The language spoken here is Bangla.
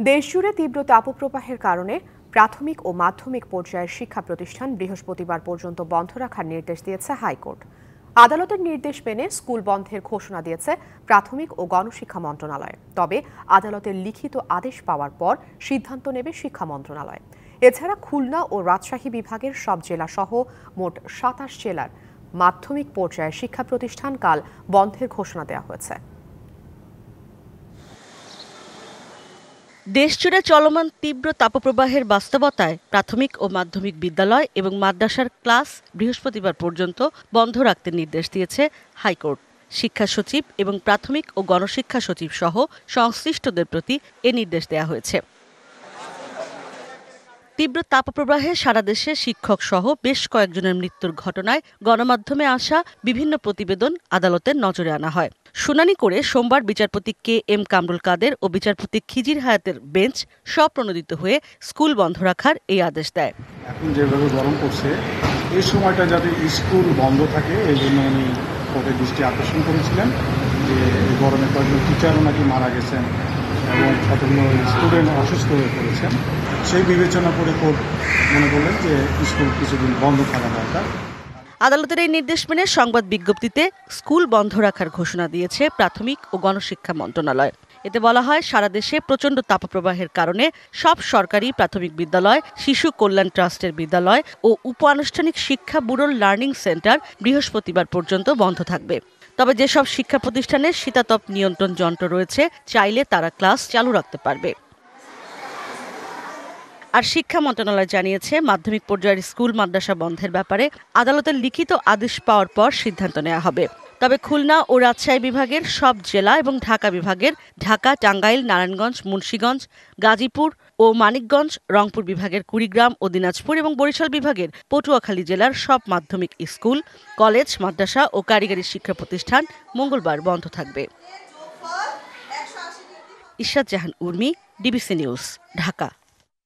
দেশজুড়ে তীব্র তাপপ্রবাহের কারণে প্রাথমিক ও মাধ্যমিক পর্যায়ের শিক্ষা প্রতিষ্ঠান বৃহস্পতিবার পর্যন্ত বন্ধ রাখার নির্দেশ দিয়েছে হাইকোর্ট। আদালতের নির্দেশ মেনে স্কুল বন্ধের ঘোষণা দিয়েছে প্রাথমিক ও গণশিক্ষা মন্ত্রণালয়। তবে আদালতের লিখিত আদেশ পাওয়ার পর সিদ্ধান্ত নেবে শিক্ষা মন্ত্রণালয়। এছাড়া খুলনা ও রাজশাহী বিভাগের সব জেলা সহ মোট ২৭ জেলার মাধ্যমিক পর্যায়ের শিক্ষা প্রতিষ্ঠান কাল বন্ধের ঘোষণা দেওয়া হয়েছে। দেশজুড়ে চলমান তীব্র তাপপ্রবাহের বাস্তবতায় প্রাথমিক ও মাধ্যমিক বিদ্যালয় এবং মাদ্রাসার ক্লাস বৃহস্পতিবার পর্যন্ত বন্ধ রাখতে নির্দেশ দিয়েছে হাইকোর্ট। শিক্ষা সচিব এবং প্রাথমিক ও গণশিক্ষা সচিব সহ সংশ্লিষ্টদের প্রতি এ নির্দেশ দেওয়া হয়েছে। তীব্র তাপপ্রবাহে সারা দেশে শিক্ষক সহ বেশ কয়েকজনের মৃত্যুর ঘটনায় গণমাধ্যমে আসা বিভিন্ন প্রতিবেদন আদালতের নজরে আনা হয়। শুনানি করে সোমবার বিচারপতি কে এম কামরুল কাদের ও বিচারপতি খিজির হায়াতের বেঞ্চ স্বপ্রণোদিত হয়ে স্কুল বন্ধ রাখার এই আদেশ দেয়। এখন যেভাবে গরম পড়ছে এই সময়টা যাতে স্কুল বন্ধ থাকে এই জন্য উনি কোর্টের দৃষ্টি আকর্ষণ করেছিলেন যে এই গরমে কয়েকজন টিচারও নাকি মারা গেছেন এবং কতগুলো স্টুডেন্ট অসুস্থ হয়ে পড়েছেন। সেই বিবেচনা করে কোর্ট মনে করলেন যে স্কুল কিছুদিন বন্ধ থাকা দরকার। আদালতের এই নির্দেশ মেনে সংবাদ বিজ্ঞপ্তিতে স্কুল বন্ধ রাখার ঘোষণা দিয়েছে প্রাথমিক ও গণশিক্ষা মন্ত্রণালয়। এতে বলা হয়, সারা দেশে প্রচণ্ড তাপপ্রবাহের কারণে সব সরকারি প্রাথমিক বিদ্যালয়, শিশু কল্যাণ ট্রাস্টের বিদ্যালয় ও উপ আনুষ্ঠানিক শিক্ষা ব্যুরোর লার্নিং সেন্টার বৃহস্পতিবার পর্যন্ত বন্ধ থাকবে। তবে যেসব শিক্ষা প্রতিষ্ঠানে শীতাতপ নিয়ন্ত্রণ যন্ত্র রয়েছে চাইলে তারা ক্লাস চালু রাখতে পারবে। আর শিক্ষা মন্ত্রণালয় জানিয়েছে, মাধ্যমিক পর্যায়ের স্কুল মাদ্রাসা বন্ধের ব্যাপারে আদালতের লিখিত আদেশ পাওয়ার পর সিদ্ধান্ত নেওয়া হবে। তবে খুলনা ও রাজশাহী বিভাগের সব জেলা এবং ঢাকা বিভাগের ঢাকা, টাঙ্গাইল, নারায়ণগঞ্জ, মুন্সিগঞ্জ, গাজীপুর ও মানিকগঞ্জ, রংপুর বিভাগের কুড়িগ্রাম ও দিনাজপুর এবং বরিশাল বিভাগের পটুয়াখালী জেলার সব মাধ্যমিক স্কুল, কলেজ, মাদ্রাসা ও কারিগরি শিক্ষা প্রতিষ্ঠান মঙ্গলবার বন্ধ থাকবে। ইশরাত জাহান উর্মি, ডিবিসি নিউজ, ঢাকা।